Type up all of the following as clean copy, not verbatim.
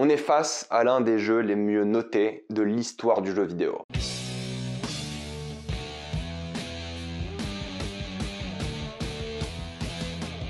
On est face à l'un des jeux les mieux notés de l'histoire du jeu vidéo.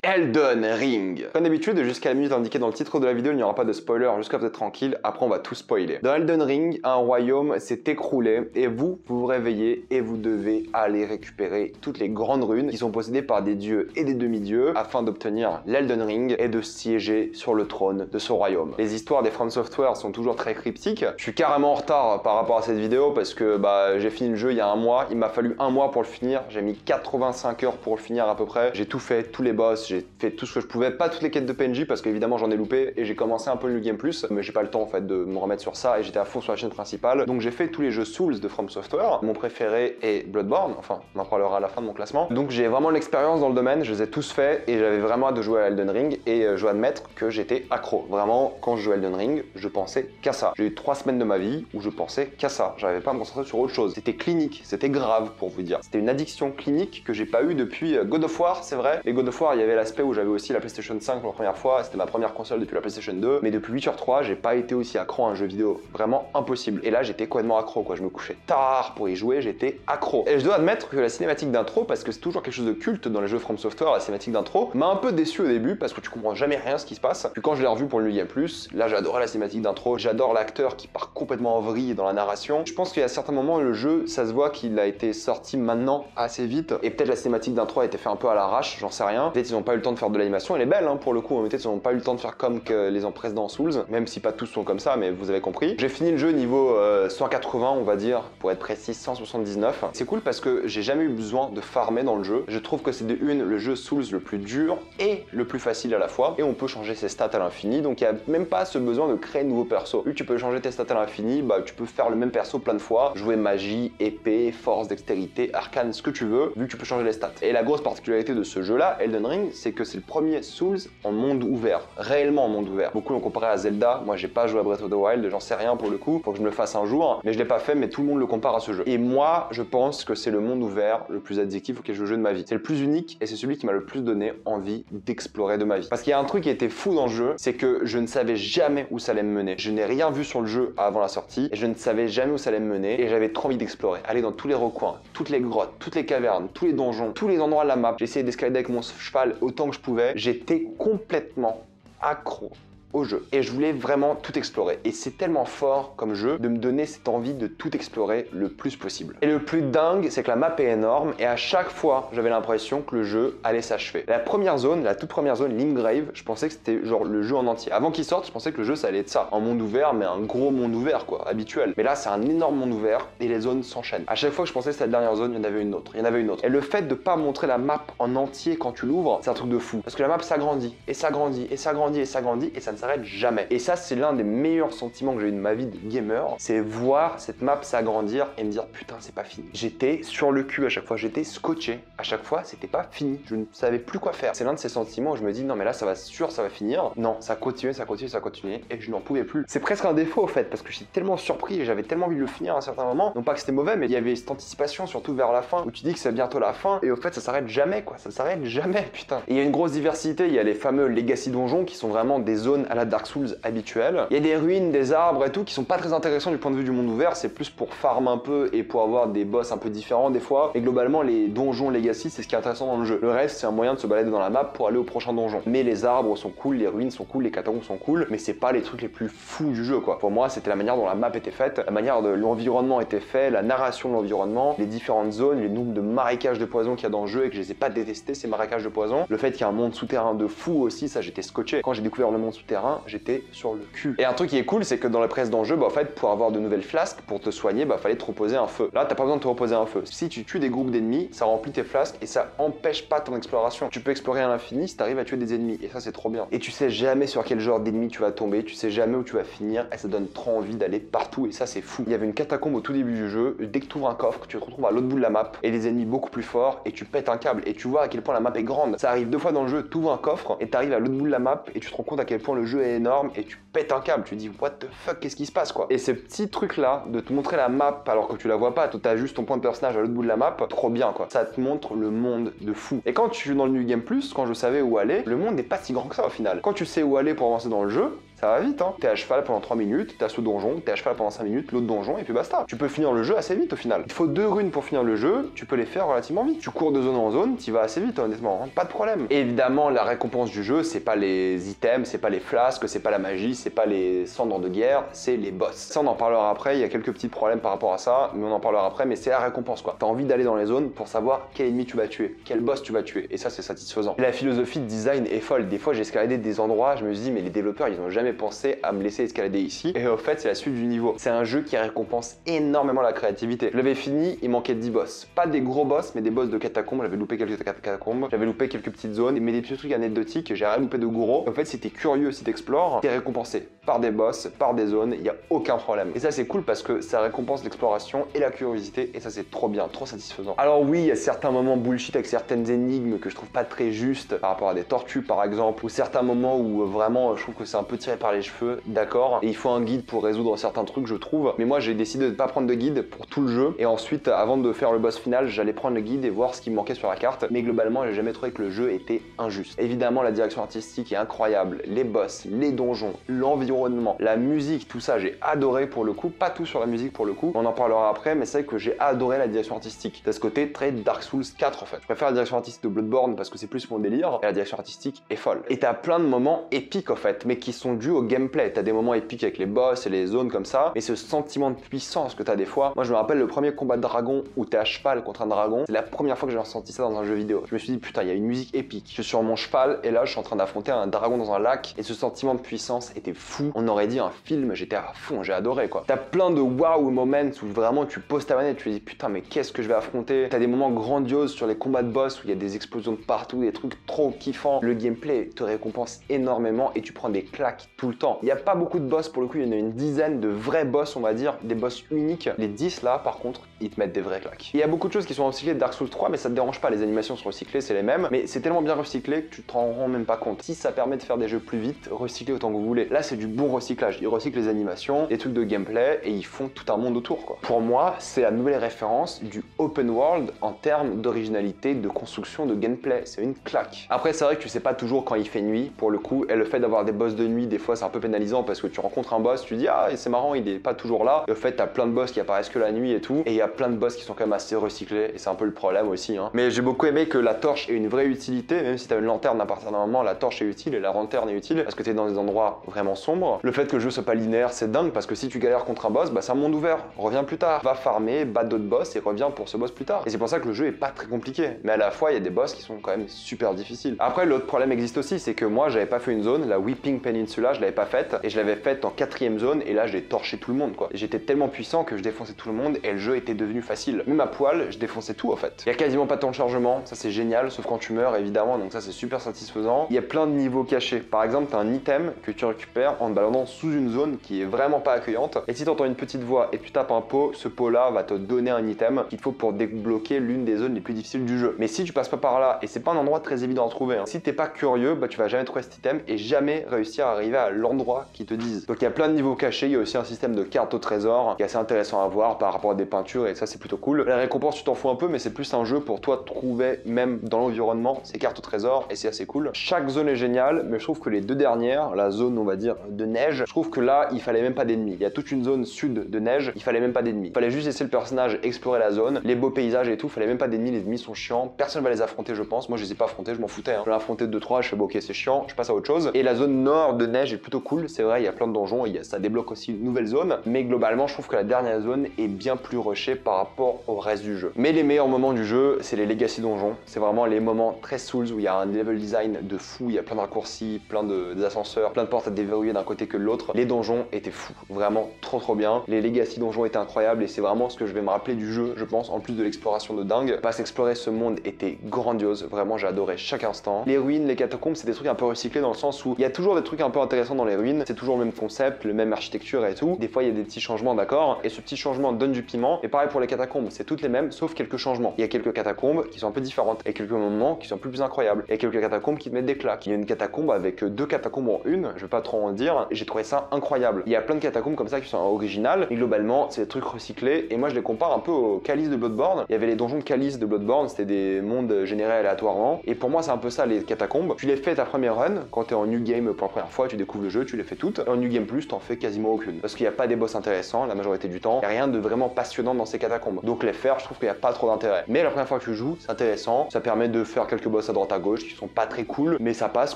Elden Ring. Comme d'habitude, jusqu'à la minute indiquée dans le titre de la vidéo, il n'y aura pas de spoiler, jusqu'à vous êtes tranquille, après on va tout spoiler. Dans Elden Ring, un royaume s'est écroulé et vous vous réveillez et vous devez aller récupérer toutes les grandes runes qui sont possédées par des dieux et des demi-dieux afin d'obtenir l'Elden Ring et de siéger sur le trône de ce royaume. Les histoires des From Software sont toujours très cryptiques. Je suis carrément en retard par rapport à cette vidéo parce que j'ai fini le jeu il y a un mois, il m'a fallu un mois pour le finir, j'ai mis 85 heures pour le finir à peu près, j'ai tout fait, tous les boss, j'ai fait tout ce que je pouvais, pas toutes les quêtes de PNJ parce qu'évidemment j'en ai loupé et j'ai commencé un peu le New Game Plus, mais j'ai pas le temps en fait de me remettre sur ça et j'étais à fond sur la chaîne principale. Donc j'ai fait tous les jeux Souls de From Software. Mon préféré est Bloodborne, enfin on en parlera à la fin de mon classement. Donc j'ai vraiment l'expérience dans le domaine, je les ai tous faits et j'avais vraiment hâte de jouer à Elden Ring et je dois admettre que j'étais accro. Vraiment, quand je jouais à Elden Ring, je pensais qu'à ça. J'ai eu 3 semaines de ma vie où je pensais qu'à ça. J'arrivais pas à me concentrer sur autre chose. C'était clinique, c'était grave pour vous dire. C'était une addiction clinique que j'ai pas eu depuis God of War, c'est vrai. Et God of War, il y avait l'aspect où j'avais aussi la PlayStation 5 pour la première fois, c'était ma première console depuis la PlayStation 2, mais depuis Witcher 3, j'ai pas été aussi accro à un jeu vidéo. Vraiment impossible. Et là, j'étais complètement accro, quoi. Je me couchais tard pour y jouer, j'étais accro. Et je dois admettre que la cinématique d'intro, parce que c'est toujours quelque chose de culte dans les jeux From Software, la cinématique d'intro, m'a un peu déçu au début parce que tu comprends jamais rien ce qui se passe. Puis quand je l'ai revu pour le New Game Plus, là j'adorais la cinématique d'intro, j'adore l'acteur qui part complètement en vrille dans la narration. Je pense qu'il y a certains moments, le jeu, ça se voit qu'il a été sorti maintenant assez vite, et peut-être la cinématique d'intro a été fait un peu à l'arrache, j'en sais rien. Peut-être ils n'ont pas eu le temps de faire de l'animation, elle est belle pour le coup, mais peut-être ils n'ont pas eu le temps de faire comme que les ans précédents Souls, même si pas tous sont comme ça, mais vous avez compris. J'ai fini le jeu niveau 180, on va dire, pour être précis 179. C'est cool parce que j'ai jamais eu besoin de farmer dans le jeu. Je trouve que c'est de une le jeu Souls le plus dur et le plus facile à la fois, et on peut changer ses stats à l'infini, donc il n'y a même pas ce besoin de créer de nouveaux persos. Vu que tu peux changer tes stats à l'infini, tu peux faire le même perso plein de fois, jouer magie, épée, force, dextérité, arcane, ce que tu veux, vu que tu peux changer les stats. Et la grosse particularité de ce jeu-là, Elden Ring, c'est que c'est le premier Souls en monde ouvert, réellement en monde ouvert. Beaucoup l'ont comparé à Zelda, moi j'ai pas joué à Breath of the Wild, j'en sais rien pour le coup, faut que je me le fasse un jour, mais je l'ai pas fait, mais tout le monde le compare à ce jeu. Et moi, je pense que c'est le monde ouvert le plus addictif auquel je joue de ma vie. C'est le plus unique et c'est celui qui m'a le plus donné envie d'explorer de ma vie. Parce qu'il y a un truc qui était fou dans le jeu, c'est que je ne savais jamais où ça allait me mener. Je n'ai rien vu sur le jeu avant la sortie et je ne savais jamais où ça allait me mener et j'avais trop envie d'explorer, aller dans tous les recoins, toutes les grottes, toutes les cavernes, tous les donjons, tous les endroits de la map. J'ai essayé d'escalader avec mon cheval autant que je pouvais. J'étais complètement accro au jeu et je voulais vraiment tout explorer, et c'est tellement fort comme jeu de me donner cette envie de tout explorer le plus possible. Et le plus dingue, c'est que la map est énorme et à chaque fois j'avais l'impression que le jeu allait s'achever. La première zone, la toute première zone, Limgrave, je pensais que c'était genre le jeu en entier. Avant qu'il sorte, je pensais que le jeu ça allait être ça, un monde ouvert, mais un gros monde ouvert quoi, habituel. Mais là c'est un énorme monde ouvert et les zones s'enchaînent. À chaque fois que je pensais que c'était la dernière zone, il y en avait une autre, il y en avait une autre. Et le fait de pas montrer la map en entier quand tu l'ouvres, c'est un truc de fou, parce que la map s'agrandit et s'agrandit et s'agrandit et s'agrandit et ça ne s'arrête jamais. Et ça, c'est l'un des meilleurs sentiments que j'ai eu de ma vie de gamer, c'est voir cette map s'agrandir et me dire putain, c'est pas fini. J'étais sur le cul à chaque fois, j'étais scotché. À chaque fois, c'était pas fini. Je ne savais plus quoi faire. C'est l'un de ces sentiments où je me dis non, mais là, ça va sûr, ça va finir. Non, ça continuait, ça continuait, ça continuait et je n'en pouvais plus. C'est presque un défaut, en fait, parce que j'étais tellement surpris et j'avais tellement envie de le finir à un certain moment. Non pas que c'était mauvais, mais il y avait cette anticipation, surtout vers la fin, où tu dis que c'est bientôt la fin et au fait, ça s'arrête jamais, quoi. Ça s'arrête jamais, putain. Et il y a une grosse diversité. Il y a les fameux Legacy donjons qui sont vraiment des zones à la Dark Souls habituelles. Il y a des ruines, des arbres et tout qui sont pas très intéressants du point de vue du monde ouvert, c'est plus pour farm un peu et pour avoir des boss un peu différents des fois. Et globalement, les donjons Legacy, c'est ce qui est intéressant dans le jeu. Le reste, c'est un moyen de se balader dans la map pour aller au prochain donjon. Mais les arbres sont cool, les ruines sont cool, les catacombes sont cool, mais c'est pas les trucs les plus fous du jeu, quoi. Pour moi, c'était la manière dont la map était faite, la manière dont l'environnement était fait, la narration de l'environnement, les différentes zones, les nombres de marécages de poison qu'il y a dans le jeu et que je les ai pas détestés, ces marécages de poison. Le fait qu'il y a un monde souterrain de fou aussi, ça j'étais scotché. Quand j'ai découvert le monde souterrain, j'étais sur le cul. Et un truc qui est cool, c'est que dans les précédents jeux, en fait, pour avoir de nouvelles flasques, pour te soigner, fallait te reposer un feu. Là, t'as pas besoin de te reposer un feu. Si tu tues des groupes d'ennemis, ça remplit tes flasques et ça empêche pas ton exploration. Tu peux explorer à l'infini si t'arrives à tuer des ennemis, et ça c'est trop bien. Et tu sais jamais sur quel genre d'ennemi tu vas tomber, tu sais jamais où tu vas finir, et ça donne trop envie d'aller partout, et ça c'est fou. Il y avait une catacombe au tout début du jeu, dès que tu ouvres un coffre, tu te retrouves à l'autre bout de la map, et des ennemis beaucoup plus forts, et tu pètes un câble, et tu vois à quel point la map est grande. Ça arrive 2 fois dans le jeu, tu ouvres un coffre, et t'arrives à l'autre bout de la map, et tu te rends compte à quel point le jeu est énorme, et tu pètes un câble, tu dis what the fuck, qu'est-ce qui se passe quoi. Et ces petits trucs là, de te montrer la map alors que tu la vois pas, t'as juste ton point de personnage à l'autre bout de la map, trop bien quoi. Ça te montre le monde de fou. Et quand tu joues dans le New Game Plus, quand je savais où aller, le monde n'est pas si grand que ça au final. Quand tu sais où aller pour avancer dans le jeu, Ça va vite, hein. T'es à cheval pendant 3 minutes, t'as ce donjon, t'es à cheval pendant 5 minutes, l'autre donjon, et puis basta. Tu peux finir le jeu assez vite au final. Il faut 2 runes pour finir le jeu, tu peux les faire relativement vite. Tu cours de zone en zone, t'y vas assez vite, honnêtement, hein. Pas de problème. Et évidemment, la récompense du jeu, c'est pas les items, c'est pas les flasques, c'est pas la magie, c'est pas les cendres de guerre, c'est les boss. Ça, on en parlera après, il y a quelques petits problèmes par rapport à ça, mais on en parlera après, mais c'est la récompense, quoi. T'as envie d'aller dans les zones pour savoir quel ennemi tu vas tuer, quel boss tu vas tuer, et ça, c'est satisfaisant. Et la philosophie de design est folle. Des fois, j'ai escaladé des endroits, je me suis dit, mais les développeurs, ils ont jamais pensé à me laisser escalader ici, et au fait, c'est la suite du niveau. C'est un jeu qui récompense énormément la créativité. Je l'avais fini, il manquait 10 boss. Pas des gros boss, mais des boss de catacombes. J'avais loupé quelques catacombes, j'avais loupé quelques petites zones, mais des petits trucs anecdotiques. J'ai rien loupé de gros. En fait, si t'es curieux, si t'explores, t'es récompensé par des boss, par des zones, il y a aucun problème. Et ça, c'est cool parce que ça récompense l'exploration et la curiosité, et ça, c'est trop bien, trop satisfaisant. Alors oui, il y a certains moments bullshit avec certaines énigmes que je trouve pas très justes par rapport à des tortues, par exemple, ou certains moments où vraiment, je trouve que c'est un peu tiré par les cheveux, d'accord. Et il faut un guide pour résoudre certains trucs, je trouve. Mais moi, j'ai décidé de ne pas prendre de guide pour tout le jeu. Et ensuite, avant de faire le boss final, j'allais prendre le guide et voir ce qui me manquait sur la carte. Mais globalement, j'ai jamais trouvé que le jeu était injuste. Évidemment, la direction artistique est incroyable. Les boss, les donjons, l'environnement, la musique, tout ça, j'ai adoré pour le coup. Pas tout sur la musique pour le coup. On en parlera après, mais c'est vrai que j'ai adoré la direction artistique. C'est ce côté très Dark Souls 4 en fait. Je préfère la direction artistique de Bloodborne parce que c'est plus mon délire. Et la direction artistique est folle. Et t'as plein de moments épiques en fait, mais qui sont dus au gameplay. T'as des moments épiques avec les boss et les zones comme ça, et ce sentiment de puissance que t'as des fois. Moi je me rappelle le premier combat de dragon où t'es à cheval contre un dragon, c'est la première fois que j'ai ressenti ça dans un jeu vidéo. Je me suis dit putain, il y a une musique épique. Je suis sur mon cheval et là je suis en train d'affronter un dragon dans un lac, et ce sentiment de puissance était fou. On aurait dit un film, j'étais à fond, j'ai adoré quoi. T'as plein de wow moments où vraiment tu poses ta manette, tu te dis putain mais qu'est-ce que je vais affronter. T'as des moments grandioses sur les combats de boss où il y a des explosions de partout, des trucs trop kiffants. Le gameplay te récompense énormément et tu prends des claques tout le temps. Il n'y a pas beaucoup de boss pour le coup, il y en a une dizaine de vrais boss, on va dire, des boss uniques. Les 10 là, par contre, ils te mettent des vrais claques. Il y a beaucoup de choses qui sont recyclées de Dark Souls 3, mais ça te dérange pas, les animations sont recyclées, c'est les mêmes, mais c'est tellement bien recyclé que tu te rends même pas compte. Si ça permet de faire des jeux plus vite, recycler autant que vous voulez. Là, c'est du bon recyclage. Ils recyclent les animations, les trucs de gameplay, et ils font tout un monde autour, quoi. Pour moi, c'est la nouvelle référence du open world en termes d'originalité, de construction, de gameplay. C'est une claque. Après, c'est vrai que tu sais pas toujours quand il fait nuit, pour le coup, et le fait d'avoir des boss de nuit, des fois, c'est un peu pénalisant parce que tu rencontres un boss, tu dis ah, c'est marrant, il est pas toujours là. Et au fait, t'as plein de boss qui apparaissent que la nuit et tout, et il y a plein de boss qui sont quand même assez recyclés, et c'est un peu le problème aussi, hein. Mais j'ai beaucoup aimé que la torche ait une vraie utilité, même si t'as une lanterne à partir d'un moment, la torche est utile et la lanterne est utile parce que t'es dans des endroits vraiment sombres. Le fait que le jeu soit pas linéaire, c'est dingue parce que si tu galères contre un boss, bah c'est un monde ouvert. Reviens plus tard, va farmer, bat d'autres boss et reviens pour ce boss plus tard. Et c'est pour ça que le jeu est pas très compliqué, mais à la fois il y a des boss qui sont quand même super difficiles. Après, l'autre problème existe aussi, c'est que moi j'avais pas fait une zone, la Weeping Peninsula, je l'avais pas faite et je l'avais faite en 4ème zone et là j'ai torché tout le monde quoi. J'étais tellement puissant que je défonçais tout le monde et le jeu était devenu facile. Même à poil, je défonçais tout en fait. Il y a quasiment pas de temps de chargement, ça c'est génial, sauf quand tu meurs évidemment, donc ça c'est super satisfaisant. Il y a plein de niveaux cachés. Par exemple, t'as un item que tu récupères en te baladant sous une zone qui est vraiment pas accueillante. Et si t'entends une petite voix et tu tapes un pot, ce pot là va te donner un item qu'il faut pour débloquer l'une des zones les plus difficiles du jeu. Mais si tu passes pas par là, et c'est pas un endroit très évident à trouver, hein, si t'es pas curieux, bah tu vas jamais trouver cet item et jamais réussir à arriver à l'endroit qu'ils te disent. Donc il y a plein de niveaux cachés, il y a aussi un système de cartes au trésor qui est assez intéressant à voir par rapport à des peintures et ça c'est plutôt cool. La récompense tu t'en fous un peu, mais c'est plus un jeu pour toi trouver même dans l'environnement ces cartes au trésor et c'est assez cool. Chaque zone est géniale, mais je trouve que les deux dernières, la zone on va dire de neige, je trouve que là il fallait même pas d'ennemis. Il y a toute une zone sud de neige, il fallait même pas d'ennemis. Il fallait juste laisser le personnage explorer la zone, les beaux paysages et tout, fallait même pas d'ennemis, les ennemis sont chiants, personne va les affronter je pense. Moi je les ai pas affrontés, je m'en foutais, hein. Je l'ai affronté 2-3, je fais bon ok c'est chiant, je passe à autre chose. Et la zone nord de neige est plutôt cool, c'est vrai il y a plein de donjons, ça débloque aussi une nouvelle zone, mais globalement je trouve que la dernière zone est bien plus rushée par rapport au reste du jeu. Mais les meilleurs moments du jeu, c'est les Legacy donjons, c'est vraiment les moments très Souls où il y a un level design de fou, il y a plein de raccourcis, plein d'ascenseurs, plein de portes à déverrouiller d'un côté que de l'autre. Les donjons étaient fous, vraiment trop bien. Les Legacy donjons étaient incroyables et c'est vraiment ce que je vais me rappeler du jeu, je pense, en plus de l'exploration de dingue. Parce qu'explorer ce monde était grandiose, vraiment j'ai adoré chaque instant. Les ruines, les catacombes, c'est des trucs un peu recyclés dans le sens où il y a toujours des trucs un peu intéressants dans les ruines, c'est toujours le même concept, le même architecture et tout. Des fois il y a des petits changements, d'accord, et ce petit changement donne du piment. Et pareil pour les catacombes, c'est toutes les mêmes sauf quelques changements. Il y a quelques catacombes qui sont un peu différentes et quelques moments qui sont un peu plus incroyables. Et quelques catacombes qui te mettent des claques. Il y a une catacombe avec 2 catacombes en une, je vais pas trop en dire, et j'ai trouvé ça incroyable. Il y a plein de catacombes comme ça qui sont originales, et globalement c'est des trucs recyclés, et moi je les compare un peu au Calice de Bloodborne. Il y avait les donjons de Calice de Bloodborne, c'était des mondes générés aléatoirement, et pour moi c'est un peu ça les catacombes. Tu les fais ta première run, quand t'es en new game pour la première fois, tu découvres découvres le jeu, tu les fais toutes. Et en New Game Plus, t'en fais quasiment aucune. Parce qu'il n'y a pas des boss intéressants la majorité du temps. Il n'y a rien de vraiment passionnant dans ces catacombes. Donc les faire, je trouve qu'il n'y a pas trop d'intérêt. Mais la première fois que tu joues, c'est intéressant. Ça permet de faire quelques boss à droite à gauche qui sont pas très cool, mais ça passe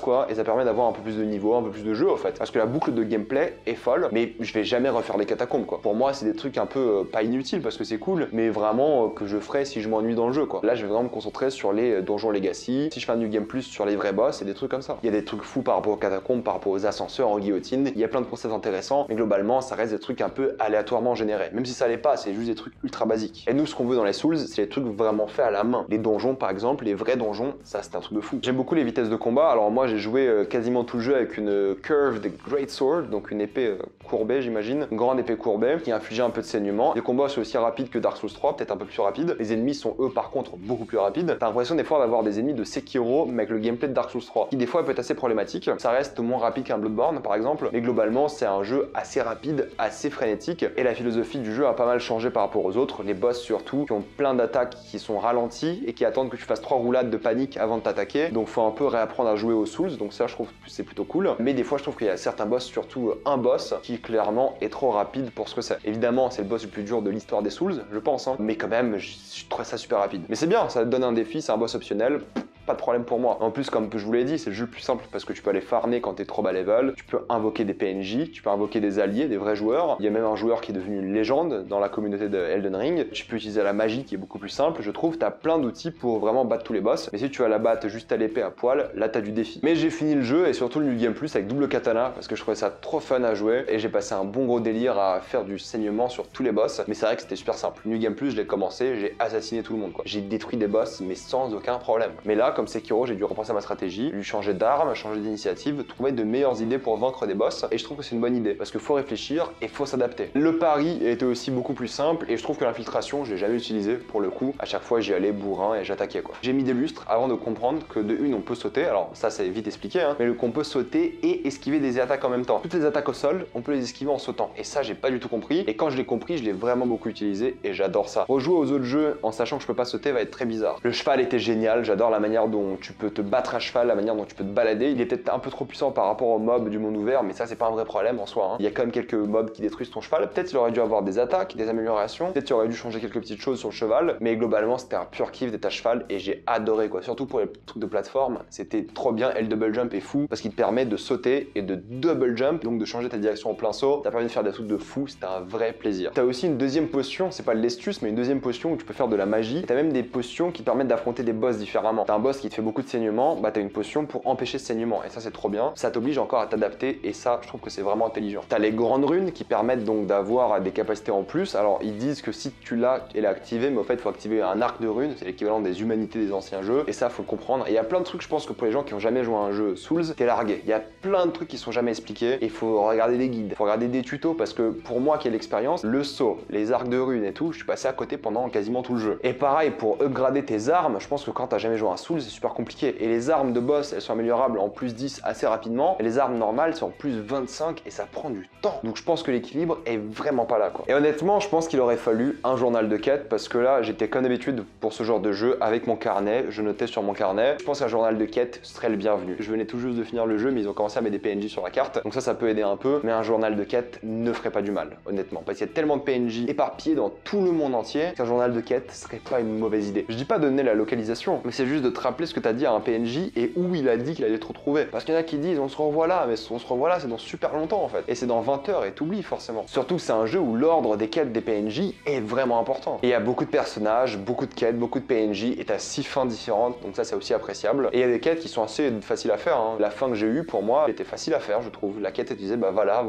quoi. Et ça permet d'avoir un peu plus de niveau, un peu plus de jeu en fait. Parce que la boucle de gameplay est folle, mais je vais jamais refaire les catacombes quoi. Pour moi, c'est des trucs un peu pas inutiles parce que c'est cool, mais vraiment que je ferais si je m'ennuie dans le jeu quoi. Là, je vais vraiment me concentrer sur les donjons Legacy. Si je fais un New Game Plus sur les vrais boss et des trucs comme ça. Il y a des trucs fous par rapport aux catacombes, par rapport aux ascenseurs en guillotine. Il y a plein de concepts intéressants, mais globalement, ça reste des trucs un peu aléatoirement générés. Même si ça l'est pas, c'est juste des trucs ultra basiques. Et nous, ce qu'on veut dans les Souls, c'est les trucs vraiment faits à la main. Les donjons, par exemple, les vrais donjons, ça c'est un truc de fou. J'aime beaucoup les vitesses de combat. Alors moi, j'ai joué quasiment tout le jeu avec une Curved Great Sword, donc une épée courbée, j'imagine, une grande épée courbée qui infligeait un peu de saignement. Les combats sont aussi rapides que Dark Souls 3, peut-être un peu plus rapides. Les ennemis sont eux par contre beaucoup plus rapides. T'as l'impression des fois d'avoir des ennemis de Sekiro, mais avec le gameplay de Dark Souls 3, qui des fois peut être assez problématique. Ça reste moins rapide qu'un Bloodborne par exemple, mais globalement c'est un jeu assez rapide, assez frénétique, et la philosophie du jeu a pas mal changé par rapport aux autres. Les boss surtout, qui ont plein d'attaques qui sont ralenties et qui attendent que tu fasses 3 roulades de panique avant de t'attaquer. Donc faut un peu réapprendre à jouer aux Souls, donc ça je trouve que c'est plutôt cool. Mais des fois je trouve qu'il y a certains boss, surtout un boss, qui clairement est trop rapide pour ce que c'est. Évidemment c'est le boss le plus dur de l'histoire des Souls, je pense, hein, mais quand même je trouve ça super rapide. Mais c'est bien, ça te donne un défi, c'est un boss optionnel. Pas de problème pour moi. En plus, comme je vous l'ai dit, c'est le jeu le plus simple parce que tu peux aller farmer quand t'es trop bas level, tu peux invoquer des PNJ, tu peux invoquer des alliés, des vrais joueurs. Il y a même un joueur qui est devenu une légende dans la communauté de Elden Ring. Tu peux utiliser la magie qui est beaucoup plus simple, je trouve. T'as plein d'outils pour vraiment battre tous les boss. Mais si tu vas la battre juste à l'épée à poil, là t'as du défi. Mais j'ai fini le jeu et surtout le New Game Plus avec double katana parce que je trouvais ça trop fun à jouer et j'ai passé un bon gros délire à faire du saignement sur tous les boss. Mais c'est vrai que c'était super simple. New Game Plus, je l'ai commencé, j'ai assassiné tout le monde quoi. J'ai détruit des boss mais sans aucun problème. Mais là, comme Sekiro, j'ai dû repenser à ma stratégie, lui changer d'arme, changer d'initiative, trouver de meilleures idées pour vaincre des boss. Et je trouve que c'est une bonne idée parce qu'il faut réfléchir et faut s'adapter. Le pari était aussi beaucoup plus simple et je trouve que l'infiltration, je l'ai jamais utilisé pour le coup. À chaque fois, j'y allais bourrin et j'attaquais quoi. J'ai mis des lustres avant de comprendre que de une, on peut sauter. Alors ça, c'est vite expliqué, hein, mais qu'on peut sauter et esquiver des attaques en même temps. Toutes les attaques au sol, on peut les esquiver en sautant. Et ça, j'ai pas du tout compris. Et quand je l'ai compris, je l'ai vraiment beaucoup utilisé et j'adore ça. Rejouer aux autres jeux en sachant que je peux pas sauter va être très bizarre. Le cheval était génial. J'adore la manière dont tu peux te battre à cheval, la manière dont tu peux te balader. Il est peut-être un peu trop puissant par rapport aux mobs du monde ouvert, mais ça c'est pas un vrai problème en soi, hein. Il y a quand même quelques mobs qui détruisent ton cheval. Peut-être il aurait dû avoir des attaques, des améliorations, peut-être il aurait dû changer quelques petites choses sur le cheval, mais globalement c'était un pur kiff d'être à cheval et j'ai adoré quoi. Surtout pour les trucs de plateforme, c'était trop bien. Et le double jump est fou parce qu'il te permet de sauter et de double jump, donc de changer ta direction en plein saut. Ça permis de faire des trucs de fou, c'était un vrai plaisir. T'as aussi une deuxième potion, c'est pas le Lestus, mais une deuxième potion où tu peux faire de la magie. T'as même des potions qui te permettent d'affronter des boss différemment. T'as un boss qui te fait beaucoup de saignement, bah t'as une potion pour empêcher ce saignement et ça c'est trop bien. Ça t'oblige encore à t'adapter et ça je trouve que c'est vraiment intelligent. T'as les grandes runes qui permettent donc d'avoir des capacités en plus. Alors ils disent que si tu l'as, elle est activée, mais au fait il faut activer un arc de runes, c'est l'équivalent des humanités des anciens jeux et ça faut le comprendre. Et il y a plein de trucs, je pense que pour les gens qui ont jamais joué à un jeu Souls, t'es largué. Il y a plein de trucs qui sont jamais expliqués et il faut regarder des guides, il faut regarder des tutos parce que pour moi qui ai l'expérience, le saut, les arcs de runes et tout, je suis passé à côté pendant quasiment tout le jeu. Et pareil pour upgrader tes armes, je pense que quand t'as jamais joué à un Souls c'est super compliqué et les armes de boss elles sont améliorables en plus 10 assez rapidement et les armes normales sont en plus 25 et ça prend du temps. Donc je pense que l'équilibre est vraiment pas là quoi. Et honnêtement je pense qu'il aurait fallu un journal de quête parce que là j'étais comme d'habitude pour ce genre de jeu avec mon carnet, je notais sur mon carnet. Je pense qu'un journal de quête serait le bienvenu. Je venais tout juste de finir le jeu mais ils ont commencé à mettre des PNJ sur la carte donc ça peut aider un peu, mais un journal de quête ne ferait pas du mal honnêtement parce qu'il y a tellement de PNJ éparpillés dans tout le monde entier qu'un journal de quête serait pas une mauvaise idée. Je dis pas de donner la localisation mais c'est juste de te rappeler ce que t'as dit à un PNJ et où il a dit qu'il allait te retrouver parce qu'il y en a qui disent on se revoit là, mais on se revoit là c'est dans super longtemps en fait et c'est dans 20 heures et t'oublies forcément. Surtout que c'est un jeu où l'ordre des quêtes des PNJ est vraiment important et il y a beaucoup de personnages, beaucoup de quêtes, beaucoup de PNJ et t'as 6 fins différentes donc ça c'est aussi appréciable et il y a des quêtes qui sont assez faciles à faire, hein. La fin que j'ai eue pour moi était facile à faire je trouve. La quête elle disait bah voilà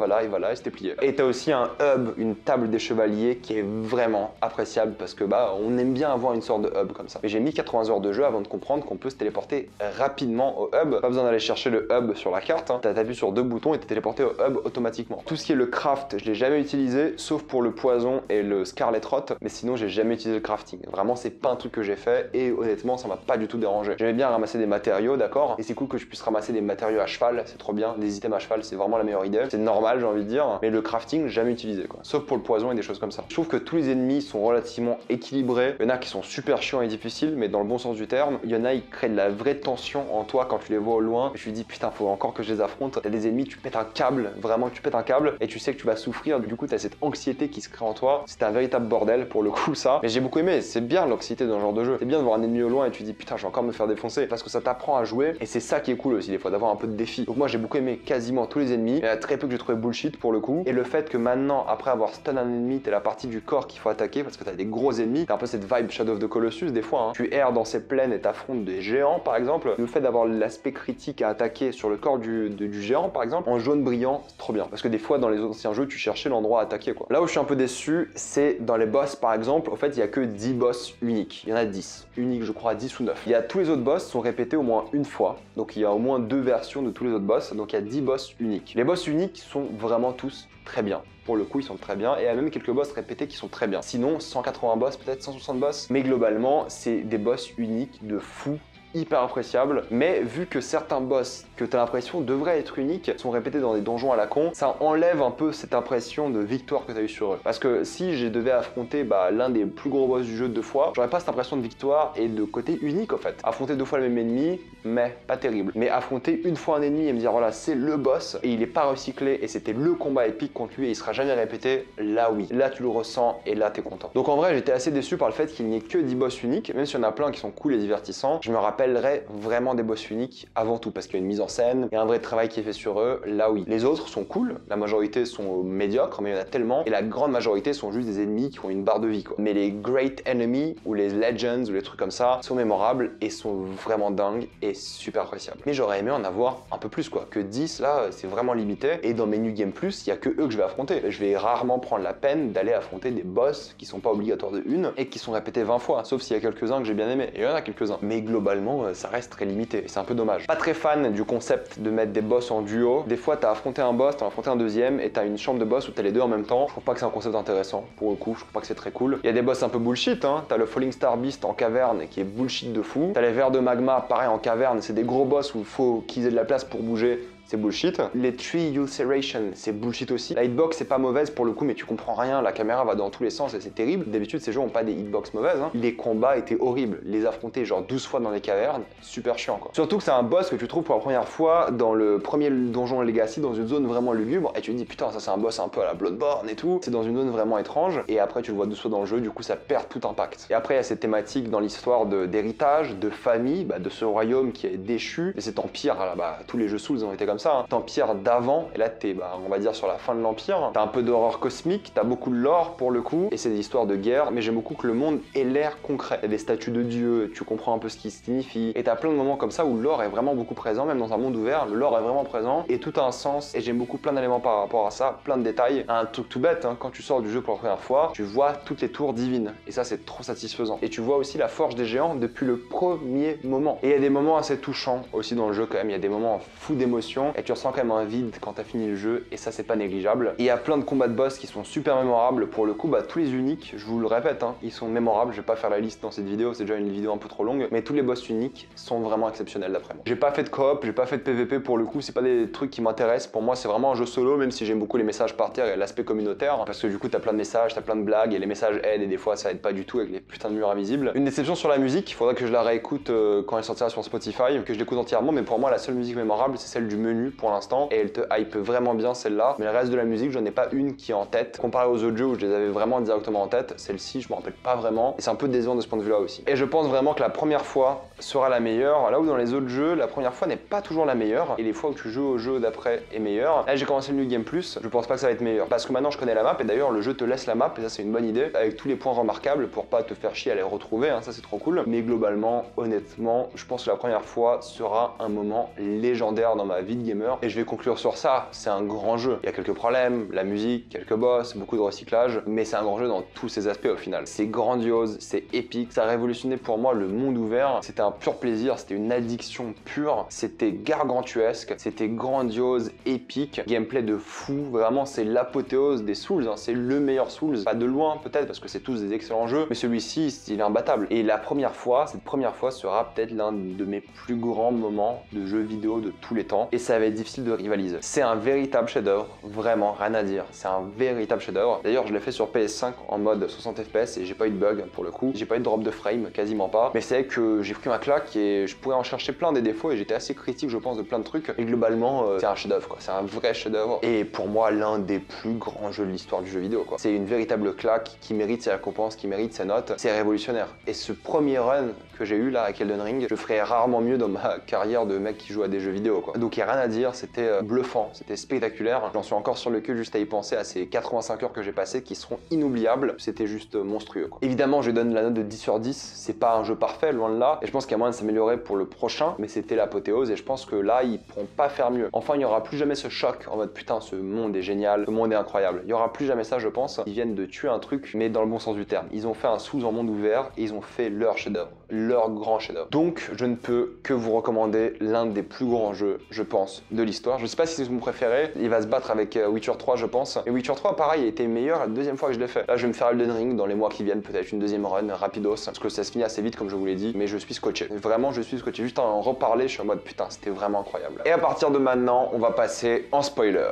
et c'était plié. Et t'as aussi un hub, une table des chevaliers qui est vraiment appréciable parce que bah on aime bien avoir une sorte de hub comme ça. Et j'ai mis 80 heures de jeu avant de comprendre qu'on peut se téléporter rapidement au hub. Pas besoin d'aller chercher le hub sur la carte, hein. T'appuies sur 2 boutons et t'es téléporté au hub automatiquement. Tout ce qui est le craft, je l'ai jamais utilisé sauf pour le poison et le Scarlet Rot, mais sinon j'ai jamais utilisé le crafting. Vraiment c'est pas un truc que j'ai fait et honnêtement ça m'a pas du tout dérangé. J'aimais bien ramasser des matériaux, d'accord, et c'est cool que je puisse ramasser des matériaux à cheval, c'est trop bien, des items à cheval c'est vraiment la meilleure idée. C'est normal j'ai envie de dire, mais le crafting jamais utilisé quoi, sauf pour le poison et des choses comme ça. Je trouve que tous les ennemis sont relativement équilibrés. Il y en a qui sont super chiants et difficiles, mais dans le bon sens du terme. Il y en a ils créent de la vraie tension en toi quand tu les vois au loin. Et tu te dis putain, faut encore que je les affronte. T'as des ennemis, tu pètes un câble, vraiment tu pètes un câble et tu sais que tu vas souffrir. Du coup, t'as cette anxiété qui se crée en toi. C'est un véritable bordel pour le coup ça. Mais j'ai beaucoup aimé, c'est bien l'anxiété dans ce genre de jeu. C'est bien de voir un ennemi au loin et tu te dis putain, je vais encore me faire défoncer parce que ça t'apprend à jouer et c'est ça qui est cool aussi des fois d'avoir un peu de défi. Donc moi j'ai beaucoup aimé quasiment tous les ennemis. Il y en a très peu que j'ai trouvé bullshit pour le coup. Et le fait que maintenant, après avoir stun un ennemi, t'es la partie du corps qu'il faut attaquer parce que t'as des gros ennemis. T'as un peu cette vibe Shadow of the Colossus des fois. Hein. Tu erres dans ces plaines et t'affrontes des géants par exemple. Le fait d'avoir l'aspect critique à attaquer sur le corps du géant par exemple, en jaune brillant, c'est trop bien. Parce que des fois dans les anciens jeux, tu cherchais l'endroit à attaquer quoi. Là où je suis un peu déçu, c'est dans les boss par exemple. Au fait, il y a que 10 boss uniques. Il y en a 10. Uniques, je crois, 10 ou 9. Il y a tous les autres boss sont répétés au moins une fois. Donc il y a au moins 2 versions de tous les autres boss. Donc il y a 10 boss uniques. Les boss uniques sont vraiment tous très bien. Pour le coup, ils sont très bien. Et il y a même quelques boss répétés qui sont très bien. Sinon, 180 boss, peut-être 160 boss. Mais globalement, c'est des boss uniques de fou, hyper appréciables. Mais vu que certains boss que tu as l'impression devraient être uniques sont répétés dans des donjons à la con, ça enlève un peu cette impression de victoire que tu as eu sur eux. Parce que si je devais affronter l'un des plus gros boss du jeu 2 fois, j'aurais pas cette impression de victoire et de côté unique en fait. Affronter 2 fois le même ennemi, mais pas terrible. Mais affronter une fois un ennemi et me dire voilà, c'est le boss et il est pas recyclé et c'était le combat épique contre lui et il sera jamais répété, là oui. Là tu le ressens et là t'es content. Donc en vrai, j'étais assez déçu par le fait qu'il n'y ait que 10 boss uniques, même s'il y en a plein qui sont cool et divertissants. Je me rappellerai vraiment des boss uniques avant tout parce qu'il y a une mise en scène, il y a un vrai travail qui est fait sur eux, là oui. Les autres sont cool, la majorité sont médiocres, mais il y en a tellement, et la grande majorité sont juste des ennemis qui ont une barre de vie quoi. Mais les Great Enemy ou les Legends ou les trucs comme ça sont mémorables et sont vraiment dingues et super appréciables. Mais j'aurais aimé en avoir un peu plus quoi, que 10 là c'est vraiment limité et dans mes New Game Plus, il y a que eux que je vais affronter. Je vais rarement prendre la peine d'aller affronter des boss qui sont pas obligatoires de une et qui sont répétés 20 fois, sauf s'il y a quelques-uns que j'ai bien aimé, et il y en a quelques-uns. Mais globalement, ça reste très limité et c'est un peu dommage. Pas très fan du concept de mettre des boss en duo. Des fois t'as affronté un boss, t'as affronté un deuxième et t'as une chambre de boss où t'as les deux en même temps. Je trouve pas que c'est un concept intéressant pour le coup, je trouve pas que c'est très cool. Il y a des boss un peu bullshit, hein. T'as le Falling Star Beast en caverne qui est bullshit de fou. T'as les vers de magma, pareil en caverne, c'est des gros boss où il faut qu'ils aient de la place pour bouger. C'est bullshit. Les Tree Ulceration, c'est bullshit aussi. La hitbox c'est pas mauvaise pour le coup, mais tu comprends rien, la caméra va dans tous les sens et c'est terrible. D'habitude ces jeux ont pas des hitbox mauvaises, hein. Les combats étaient horribles. Les affronter genre 12 fois dans les cavernes, super chiant quoi. Surtout que c'est un boss que tu trouves pour la première fois dans le premier donjon Legacy, dans une zone vraiment lugubre, et tu te dis putain ça c'est un boss un peu à la Bloodborne et tout. C'est dans une zone vraiment étrange, et après tu le vois 12 fois dans le jeu, du coup ça perd tout impact. Et après il y a cette thématique dans l'histoire d'héritage, de famille, de ce royaume qui est déchu, et cet empire, là, tous les jeux Souls ont été comme ça, hein. Empire d'avant, et là t'es on va dire sur la fin de l'empire, t'as un peu d'horreur cosmique, t'as beaucoup de lore pour le coup, et c'est des histoires de guerre, mais j'aime beaucoup que le monde ait l'air concret. Il y a des statues de dieux, tu comprends un peu ce qui signifie, et t'as plein de moments comme ça où le lore est vraiment beaucoup présent, même dans un monde ouvert, le lore est vraiment présent, et tout a un sens, et j'aime beaucoup plein d'éléments par rapport à ça, plein de détails. Un truc tout bête, hein, quand tu sors du jeu pour la première fois, tu vois toutes les tours divines, et ça c'est trop satisfaisant. Et tu vois aussi la forge des géants depuis le premier moment. Et il y a des moments assez touchants aussi dans le jeu quand même, il y a des moments fous d'émotion, et tu ressens quand même un vide quand t'as fini le jeu, et ça c'est pas négligeable. Et il y a plein de combats de boss qui sont super mémorables, pour le coup tous les uniques, je vous le répète, hein, ils sont mémorables, je vais pas faire la liste dans cette vidéo, c'est déjà une vidéo un peu trop longue, mais tous les boss uniques sont vraiment exceptionnels d'après moi. J'ai pas fait de coop, j'ai pas fait de PVP pour le coup, c'est pas des trucs qui m'intéressent, pour moi c'est vraiment un jeu solo, même si j'aime beaucoup les messages par terre et l'aspect communautaire, parce que du coup t'as plein de messages, t'as plein de blagues, et les messages aident, et des fois ça aide pas du tout avec les putains de murs invisibles. Une déception sur la musique, il faudrait que je la réécoute quand elle sortira sur Spotify, que je l'écoute entièrement, mais pour moi la seule musique mémorable c'est celle du menu pour l'instant, et elle te hype vraiment bien celle-là, mais le reste de la musique j'en ai pas une qui est en tête. Comparé aux autres jeux où je les avais vraiment directement en tête, celle-ci je me rappelle pas vraiment, et c'est un peu décevant de ce point de vue là aussi. Et je pense vraiment que la première fois sera la meilleure, là où dans les autres jeux la première fois n'est pas toujours la meilleure, et les fois où tu joues au jeu d'après est meilleure. Là j'ai commencé le New Game Plus, je pense pas que ça va être meilleur, parce que maintenant je connais la map, et d'ailleurs le jeu te laisse la map, et ça c'est une bonne idée, avec tous les points remarquables pour pas te faire chier à les retrouver, hein, ça c'est trop cool. Mais globalement, honnêtement, je pense que la première fois sera un moment légendaire dans ma vie de gamer, et je vais conclure sur ça, c'est un grand jeu. Il y a quelques problèmes, la musique, quelques boss, beaucoup de recyclage, mais c'est un grand jeu dans tous ses aspects au final. C'est grandiose, c'est épique, ça a révolutionné pour moi le monde ouvert, c'était un pur plaisir, c'était une addiction pure, c'était gargantuesque, c'était grandiose, épique, gameplay de fou, vraiment c'est l'apothéose des Souls, hein. C'est le meilleur Souls, pas de loin peut-être parce que c'est tous des excellents jeux, mais celui-ci il est imbattable. Et la première fois, cette première fois sera peut-être l'un de mes plus grands moments de jeux vidéo de tous les temps, et ça ça va être difficile de rivaliser. C'est un véritable chef-d'œuvre, vraiment, rien à dire. C'est un véritable chef-d'œuvre. D'ailleurs, je l'ai fait sur PS5 en mode 60 FPS et j'ai pas eu de bug pour le coup. J'ai pas eu de drop de frame, quasiment pas. Mais c'est vrai que j'ai pris ma claque et je pourrais en chercher plein des défauts et j'étais assez critique, je pense, de plein de trucs. Et globalement, c'est un chef-d'œuvre, quoi. C'est un vrai chef-d'œuvre. Et pour moi, l'un des plus grands jeux de l'histoire du jeu vidéo, quoi. C'est une véritable claque qui mérite ses récompenses, qui mérite ses notes. C'est révolutionnaire. Et ce premier run que j'ai eu là avec Elden Ring, je ferais rarement mieux dans ma carrière de mec qui joue à des jeux vidéo, quoi. Donc il n'y a rien à dire, c'était bluffant, c'était spectaculaire. J'en suis encore sur le cul juste à y penser à ces 85 heures que j'ai passées qui seront inoubliables. C'était juste monstrueux, quoi. Évidemment, je donne la note de 10 sur 10. C'est pas un jeu parfait, loin de là. Et je pense qu'il y a moyen de s'améliorer pour le prochain, mais c'était l'apothéose et je pense que là, ils pourront pas faire mieux. Enfin, il n'y aura plus jamais ce choc en mode putain, ce monde est génial, ce monde est incroyable. Il n'y aura plus jamais ça, je pense. Ils viennent de tuer un truc, mais dans le bon sens du terme. Ils ont fait un Souls en monde ouvert et ils ont fait leur chef-d'œuvre, leur grand chef-d'œuvre. Donc, je ne peux que vous recommander l'un des plus grands jeux, je pense, de l'histoire. Je sais pas si c'est mon préféré. Il va se battre avec Witcher 3, je pense. Et Witcher 3, pareil, il était meilleur la deuxième fois que je l'ai fait. Là, je vais me faire Elden Ring dans les mois qui viennent, peut-être une deuxième run, rapidos, parce que ça se finit assez vite, comme je vous l'ai dit. Mais je suis scotché. Vraiment, je suis scotché. Juste en reparler, je suis en mode putain, c'était vraiment incroyable. Et à partir de maintenant, on va passer en spoiler.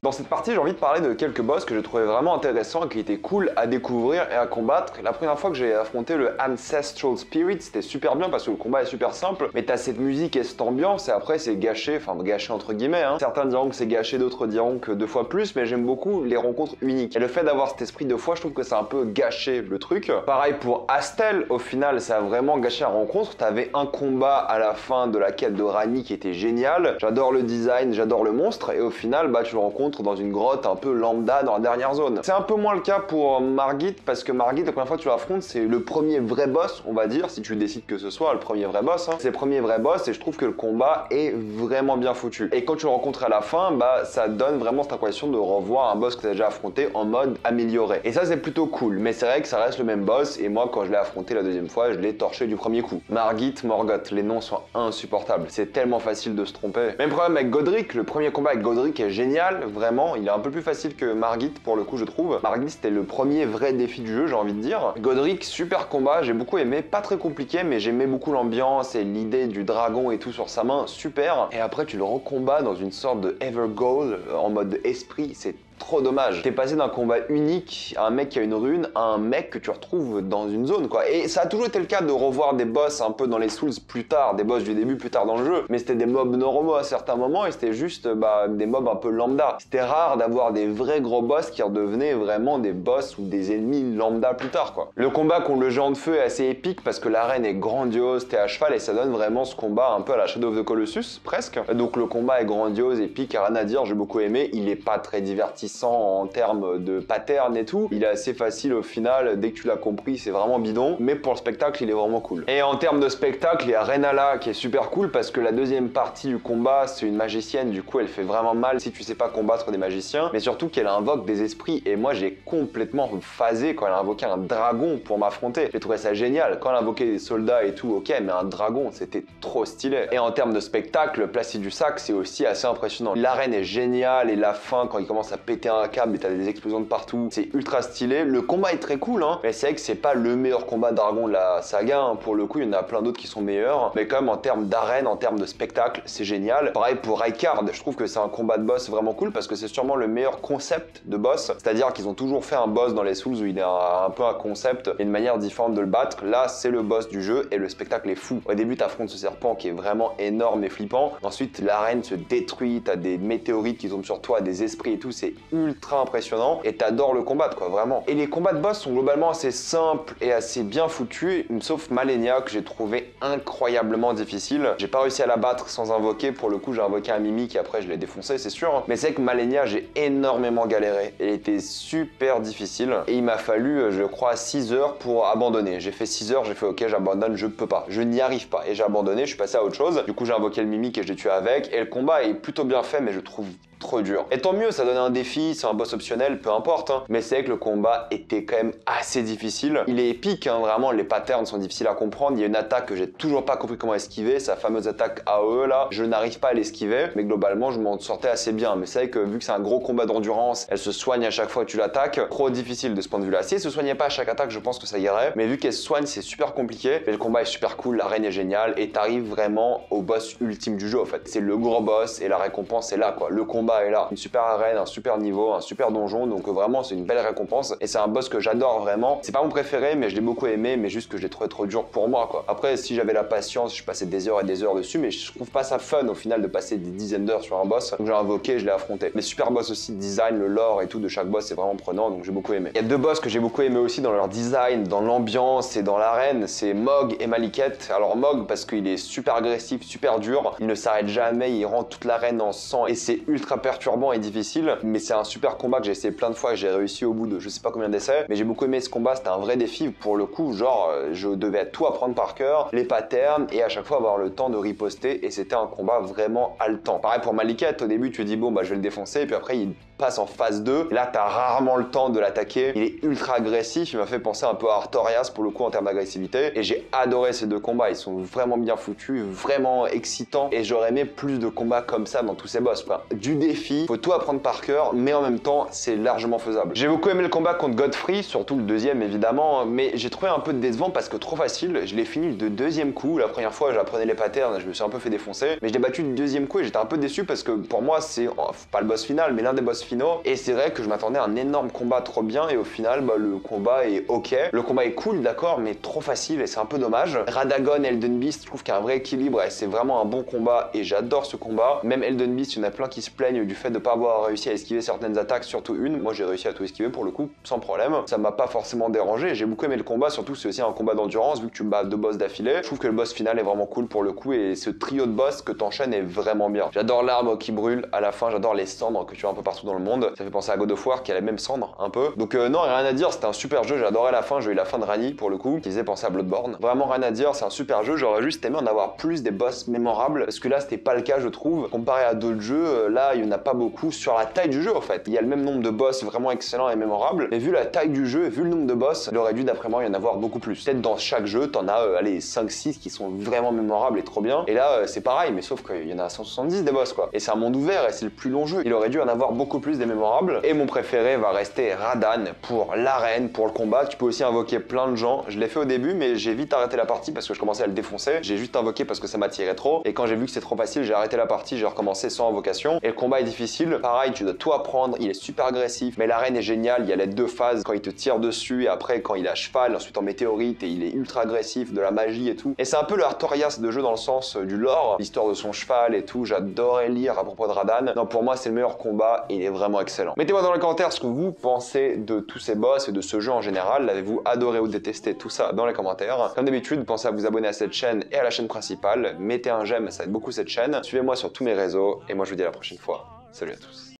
Dans cette partie, j'ai envie de parler de quelques boss que je trouvais vraiment intéressants et qui étaient cool à découvrir et à combattre. La première fois que j'ai affronté le Ancestral Spirit, c'était super bien parce que le combat est super simple, mais t'as cette musique et cette ambiance et après c'est gâché, enfin gâché entre guillemets, hein. Certains diront que c'est gâché, d'autres diront que 2 fois plus, mais j'aime beaucoup les rencontres uniques. Et le fait d'avoir cet esprit 2 fois, je trouve que c'est un peu gâché le truc. Pareil pour Astel, au final, ça a vraiment gâché la rencontre. T'avais un combat à la fin de la quête de Ranni qui était génial. J'adore le design, j'adore le monstre, et au final, bah tu le rencontres dans une grotte un peu lambda dans la dernière zone. C'est un peu moins le cas pour Margit parce que Margit, la première fois que tu l'affrontes, c'est le premier vrai boss, on va dire, si tu décides que ce soit le premier vrai boss, hein. C'est le premier vrai boss et je trouve que le combat est vraiment bien foutu. Et quand tu le rencontres à la fin, bah ça donne vraiment cette impression de revoir un boss que tu as déjà affronté en mode amélioré. Et ça c'est plutôt cool, mais c'est vrai que ça reste le même boss et moi quand je l'ai affronté la deuxième fois, je l'ai torché du premier coup. Margit, Morgoth, les noms sont insupportables. C'est tellement facile de se tromper. Même problème avec Godric, le premier combat avec Godric est génial, vraiment. Il est un peu plus facile que Margit pour le coup, je trouve. Margit, c'était le premier vrai défi du jeu, j'ai envie de dire. Godric, super combat, j'ai beaucoup aimé. Pas très compliqué, mais j'aimais beaucoup l'ambiance et l'idée du dragon et tout sur sa main, super. Et après, tu le recombats dans une sorte de Evergoal en mode esprit, c'est trop dommage. T'es passé d'un combat unique à un mec qui a une rune à un mec que tu retrouves dans une zone, quoi. Et ça a toujours été le cas de revoir des boss un peu dans les Souls plus tard, des boss du début plus tard dans le jeu, mais c'était des mobs normaux à certains moments et c'était juste des mobs un peu lambda. C'était rare d'avoir des vrais gros boss qui redevenaient vraiment des boss ou des ennemis lambda plus tard, quoi. Le combat contre le géant de feu est assez épique parce que l'arène est grandiose, t'es à cheval et ça donne vraiment ce combat un peu à la Shadow of the Colossus, presque. Donc le combat est grandiose, épique, rien à dire, j'ai beaucoup aimé. Il est pas très divertissant en termes de pattern et tout. Il est assez facile au final, dès que tu l'as compris, c'est vraiment bidon. Mais pour le spectacle, il est vraiment cool. Et en termes de spectacle, il y a Rennala qui est super cool parce que la deuxième partie du combat, c'est une magicienne. Du coup, elle fait vraiment mal si tu sais pas combattre des magiciens. Mais surtout qu'elle invoque des esprits. Et moi, j'ai complètement phasé quand elle a invoqué un dragon pour m'affronter. J'ai trouvé ça génial. Quand elle a invoqué des soldats et tout, ok, mais un dragon, c'était trop stylé. Et en termes de spectacle, Placidusac, c'est aussi assez impressionnant. L'arène est géniale et la fin, quand il commence à péter un câble et t'as des explosions de partout, c'est ultra stylé. Le combat est très cool, hein, mais c'est vrai que c'est pas le meilleur combat dragon de la saga, hein. Pour le coup, il y en a plein d'autres qui sont meilleurs, mais quand même en termes d'arène, en termes de spectacle, c'est génial. Pareil pour Rykard, je trouve que c'est un combat de boss vraiment cool parce que c'est sûrement le meilleur concept de boss, c'est-à-dire qu'ils ont toujours fait un boss dans les Souls où il est un peu un concept et une manière différente de le battre. Là, c'est le boss du jeu et le spectacle est fou. Au début, t'affrontes ce serpent qui est vraiment énorme et flippant. Ensuite, l'arène se détruit, t'as des météorites qui tombent sur toi, des esprits et tout, c'est ultra impressionnant et t'adores le combattre, quoi, vraiment. Et les combats de boss sont globalement assez simples et assez bien foutus, sauf Malenia que j'ai trouvé incroyablement difficile. J'ai pas réussi à la battre sans invoquer, pour le coup j'ai invoqué un Mimic et après je l'ai défoncé, c'est sûr. Mais c'est que Malenia, j'ai énormément galéré. Elle était super difficile et il m'a fallu, je crois, 6 heures pour abandonner. J'ai fait 6 heures, j'ai fait ok, j'abandonne, je peux pas, je n'y arrive pas. Et j'ai abandonné, je suis passé à autre chose. Du coup j'ai invoqué le Mimic et je l'ai tué avec. Et le combat est plutôt bien fait, mais je trouve trop dur. Et tant mieux, ça donne un défi, c'est un boss optionnel, peu importe, hein. Mais c'est vrai que le combat était quand même assez difficile. Il est épique, hein, vraiment, les patterns sont difficiles à comprendre. Il y a une attaque que j'ai toujours pas compris comment esquiver, sa fameuse attaque AOE là, je n'arrive pas à l'esquiver, mais globalement je m'en sortais assez bien. Mais c'est vrai que vu que c'est un gros combat d'endurance, elle se soigne à chaque fois que tu l'attaques, trop difficile de ce point de vue là. Si elle se soignait pas à chaque attaque, je pense que ça irait, mais vu qu'elle se soigne, c'est super compliqué. Mais le combat est super cool, l'arène est géniale, et t'arrives vraiment au boss ultime du jeu en fait. C'est le gros boss et la récompense est là quoi. Le combat est là, une super arène, un super niveau, un super donjon, donc vraiment c'est une belle récompense et c'est un boss que j'adore vraiment. C'est pas mon préféré, mais je l'ai beaucoup aimé, mais juste que je l'ai trouvé trop dur pour moi quoi. Après, si j'avais la patience, je passais des heures et des heures dessus, mais je trouve pas ça fun au final de passer des dizaines d'heures sur un boss. Donc j'ai invoqué, je l'ai affronté. Mais super boss aussi, design, le lore et tout de chaque boss, c'est vraiment prenant, donc j'ai beaucoup aimé. Il y a deux boss que j'ai beaucoup aimé aussi dans leur design, dans l'ambiance et dans l'arène, c'est Mog et Maliket. Alors Mog parce qu'il est super agressif, super dur, il ne s'arrête jamais, il rend toute l'arène en sang et c'est ultra perturbant et difficile, mais c'est un super combat que j'ai essayé plein de fois et j'ai réussi au bout de je sais pas combien d'essais, mais j'ai beaucoup aimé ce combat, c'était un vrai défi pour le coup, genre je devais tout apprendre par cœur, les patterns et à chaque fois avoir le temps de riposter et c'était un combat vraiment haletant. Pareil pour Maliket, au début tu te dis bon bah je vais le défoncer et puis après il passe en phase 2, et là t'as rarement le temps de l'attaquer, il est ultra agressif, il m'a fait penser un peu à Artorias pour le coup en termes d'agressivité et j'ai adoré ces deux combats, ils sont vraiment bien foutus, vraiment excitants et j'aurais aimé plus de combats comme ça dans tous ces boss quoi. Du défi, faut tout apprendre par cœur mais en même temps c'est largement faisable. J'ai beaucoup aimé le combat contre Godfrey, surtout le deuxième évidemment, mais j'ai trouvé un peu décevant parce que trop facile, je l'ai fini de deuxième coup, la première fois j'apprenais les patterns, je me suis un peu fait défoncer, mais je l'ai battu du deuxième coup et j'étais un peu déçu parce que pour moi c'est pas le boss final mais l'un des boss finaux et c'est vrai que je m'attendais à un énorme combat trop bien et au final bah, le combat est ok. Le combat est cool d'accord mais trop facile et c'est un peu dommage. Radagon et Elden Beast je trouve qu'il y a un vrai équilibre et c'est vraiment un bon combat et j'adore ce combat. Même Elden Beast il y en a plein qui se plaignent du fait de ne pas avoir réussi à esquiver certaines attaques, surtout une. Moi j'ai réussi à tout esquiver pour le coup sans problème. Ça m'a pas forcément dérangé, j'ai beaucoup aimé le combat, surtout c'est aussi un combat d'endurance vu que tu bats deux boss d'affilée. Je trouve que le boss final est vraiment cool pour le coup et ce trio de boss que t'enchaînes est vraiment bien. J'adore l'arbre qui brûle à la fin, j'adore les cendres que tu vois un peu partout dans le monde. Ça fait penser à God of War qui a les mêmes cendres un peu. Donc non, rien à dire, c'était un super jeu, j'ai adoré la fin, j'ai eu la fin de Rani pour le coup, qui faisait penser à Bloodborne. Vraiment rien à dire, c'est un super jeu, j'aurais juste aimé en avoir plus des boss mémorables, parce que là c'était pas le cas je trouve. Comparé à d'autres jeux, là il y en a pas beaucoup sur la taille du jeu en fait. Il y a le même nombre de boss vraiment excellents et mémorables, mais vu la taille du jeu et vu le nombre de boss, il aurait dû d'après moi y en avoir beaucoup plus. Peut-être dans chaque jeu, t'en as allez 5-6 qui sont vraiment mémorables et trop bien. Et là c'est pareil, mais sauf qu'il y en a 170 des boss quoi. Et c'est un monde ouvert et c'est le plus long jeu. Il aurait dû en avoir beaucoup plus des mémorables. Et mon préféré va rester Radan pour l'arène, pour le combat. Tu peux aussi invoquer plein de gens. Je l'ai fait au début, mais j'ai vite arrêté la partie parce que je commençais à le défoncer. J'ai juste invoqué parce que ça m'attirait trop. Et quand j'ai vu que c'est trop facile, j'ai arrêté la partie, j'ai recommencé sans invocation. Et le combat est difficile. Pareil, tu dois tout apprendre. Il est super agressif, mais l'arène est géniale. Il y a les deux phases quand il te tire dessus et après quand il est à cheval, ensuite en météorite et il est ultra agressif, de la magie et tout. Et c'est un peu le Artorias de jeu dans le sens du lore, l'histoire de son cheval et tout. J'adorais lire à propos de Radan. Non, pour moi, c'est le meilleur combat et il est vraiment excellent. Mettez-moi dans les commentaires ce que vous pensez de tous ces boss et de ce jeu en général. L'avez-vous adoré ou détesté? Tout ça dans les commentaires. Comme d'habitude, pensez à vous abonner à cette chaîne et à la chaîne principale. Mettez un j'aime, ça aide beaucoup cette chaîne. Suivez-moi sur tous mes réseaux et moi je vous dis à la prochaine fois. Salut à tous.